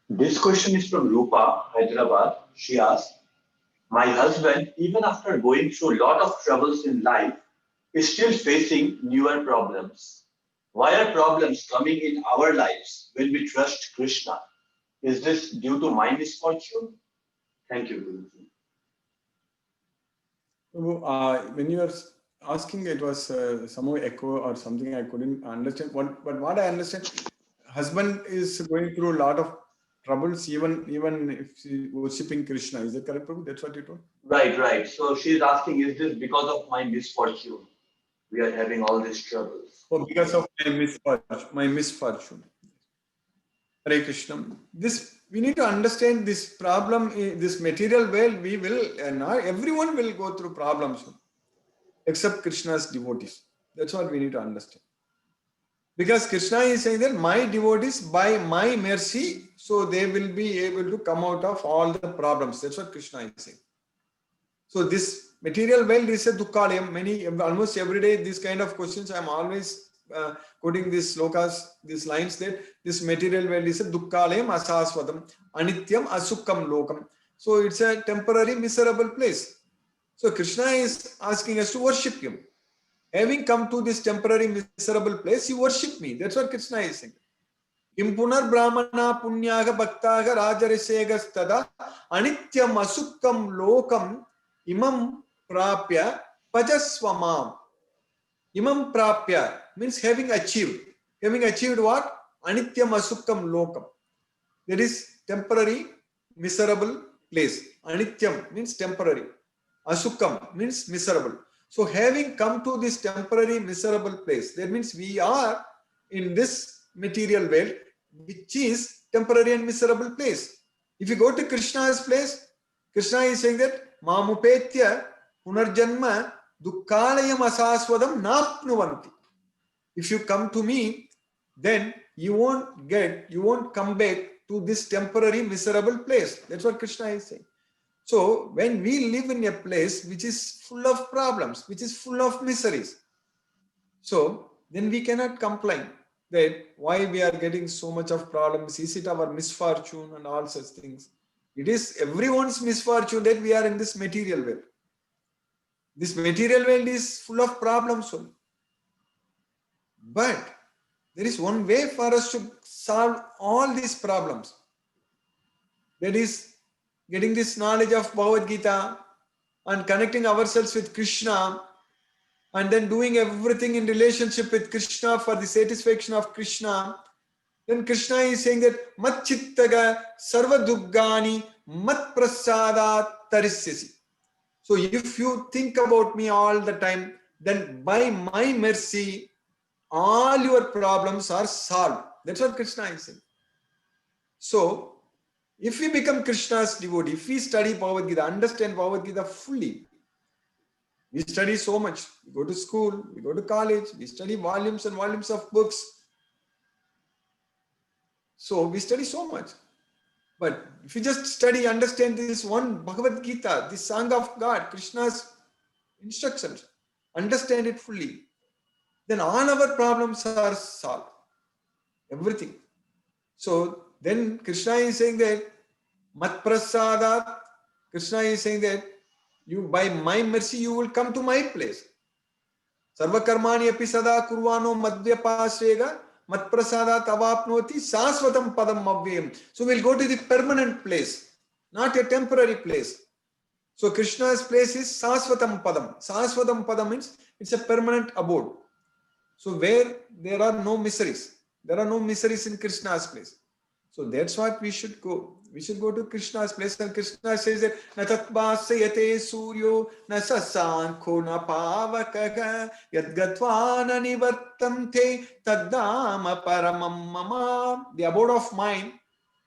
This question is from Rupa, Hyderabad. She asked, my husband, even after going through a lot of troubles in life, is still facing newer problems. Why are problems coming in our lives when we trust Krishna? Is this due to my misfortune? Thank you, Guruji. So, when you were asking, it was somehow echo or something I couldn't understand. But what I understand, husband is going through a lot of troubles, even if she worshipping Krishna. Is that correct, Prabhu? That's what you told. Right, right. So she's asking, is this because of my misfortune? We are having all these troubles. Oh, because of my misfortune. My misfortune. Hare Krishna. This we need to understand this problem. This material world, we will, not everyone will go through problems, except Krishna's devotees. That's what we need to understand. Because Krishna is saying that my devotees, by my mercy, so they will be able to come out of all the problems. That's what Krishna is saying. So this material world is a dukkalayam. Almost every day, this kind of questions, I'm always quoting these slokas, these lines that this material world is a dukkalayam asaswadam, anityam asukkam lokam. So it's a temporary miserable place. So Krishna is asking us to worship him. Having come to this temporary miserable place, you worship me. That's what Krishna is saying. Kim punar brahmana punyaga bhaktaga rajarishegastada anityam asukkam lokam imam prapya pajaswamam. Imam prapya means having achieved. Having achieved what? Anityam asukkam lokam. That is temporary, miserable place. Anityam means temporary. Asukkam means miserable. So having come to this temporary, miserable place, that means we are in this material world, which is temporary and miserable place. If you go to Krishna's place, Krishna is saying that Mamupetya Punarjanma Dukkalayam Asaswadam Napnuvanti. If you come to me, then you won't come back to this temporary miserable place. That's what Krishna is saying. So when we live in a place which is full of problems, which is full of miseries, so then we cannot complain that why we are getting so much of problems. Is it our misfortune and all such things? It is everyone's misfortune that we are in this material world. This material world is full of problems only. But there is one way for us to solve all these problems. That is getting this knowledge of Bhagavad Gita and connecting ourselves with Krishna and then doing everything in relationship with Krishna for the satisfaction of Krishna. Then Krishna is saying that mat chittaga sarva duggani mat prasadat tarisyasi. So if you think about me all the time, then by my mercy, all your problems are solved. That's what Krishna is saying. So if we become Krishna's devotee, if we study Bhagavad Gita, understand Bhagavad Gita fully, we study so much. We go to school, we go to college, we study volumes and volumes of books. So we study so much. But if you just study, understand this one Bhagavad Gita, this song of God, Krishna's instructions, understand it fully, then all our problems are solved. Everything. So then Krishna is saying that Mat Prasadat, Krishna is saying that you by my mercy you will come to my place. Sarva karmani api sada kurvano madhyapasrega mat prasadat avapnoti sasvatam padam avyayam. So we'll go to the permanent place, not a temporary place. So Krishna's place is sasvatam padam. Sasvatam padam means it's a permanent abode. So where there are no miseries. There are no miseries in Krishna's place. So that's what we should go. We should go to Krishna's place. And Krishna says that na tatbhasayate suryo na sasankho na pavakaga yadgatva na nivartante taddama paramam mama. The abode of mind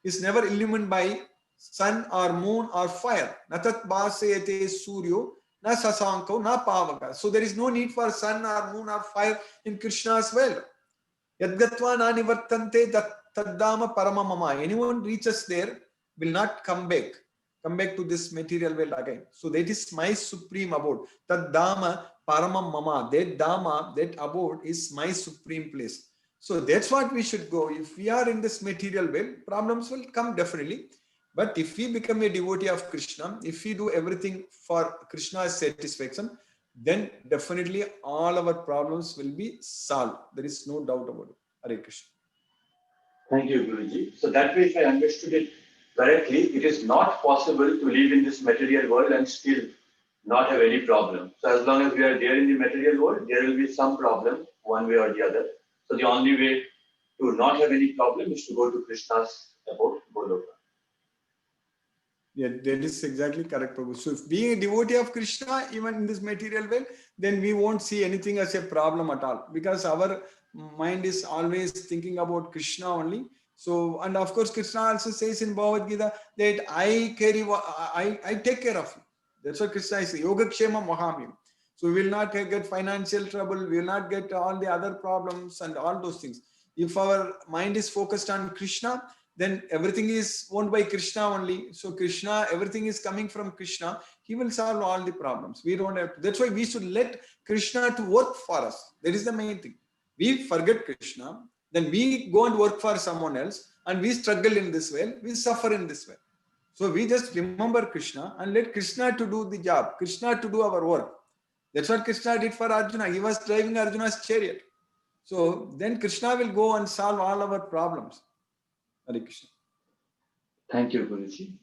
is never illumined by sun or moon or fire. Na tatbhasayate suryo na sasankho na pavaka. So there is no need for sun or moon or fire in Krishna's world. Yadgatva na nivartante taddama paramamama. Anyone reaches there will not come back to this material world again. So that is my supreme abode. Taddama paramamama. That dhamma, that abode is my supreme place. So that's what we should go. If we are in this material world, problems will come definitely. But if we become a devotee of Krishna, if we do everything for Krishna's satisfaction, then definitely all our problems will be solved. There is no doubt about it. Hare Krishna. Thank you, Guruji. So that way, if I understood it correctly, it is not possible to live in this material world and still not have any problem. So as long as we are there in the material world, there will be some problem one way or the other. So the only way to not have any problem is to go to Krishna's abode, Goloka. Yeah, that is exactly correct, Prabhu. So if being a devotee of Krishna, even in this material world, then we won't see anything as a problem at all, because our mind is always thinking about Krishna only. So, and of course, Krishna also says in Bhagavad Gita that I take care of you. That's what Krishna is, Yogakshema Mahamyam. So we will not get financial trouble, we will not get all the other problems and all those things. If our mind is focused on Krishna, then everything is owned by Krishna only. So Krishna, everything is coming from Krishna. He will solve all the problems. We don't have to. That's why we should let Krishna to work for us. That is the main thing. We forget Krishna, then we go and work for someone else, and we struggle in this way, we suffer in this way. So we just remember Krishna and let Krishna to do the job, Krishna to do our work. That's what Krishna did for Arjuna. He was driving Arjuna's chariot. So then Krishna will go and solve all our problems. Hare Krishna. Thank you, Guruji.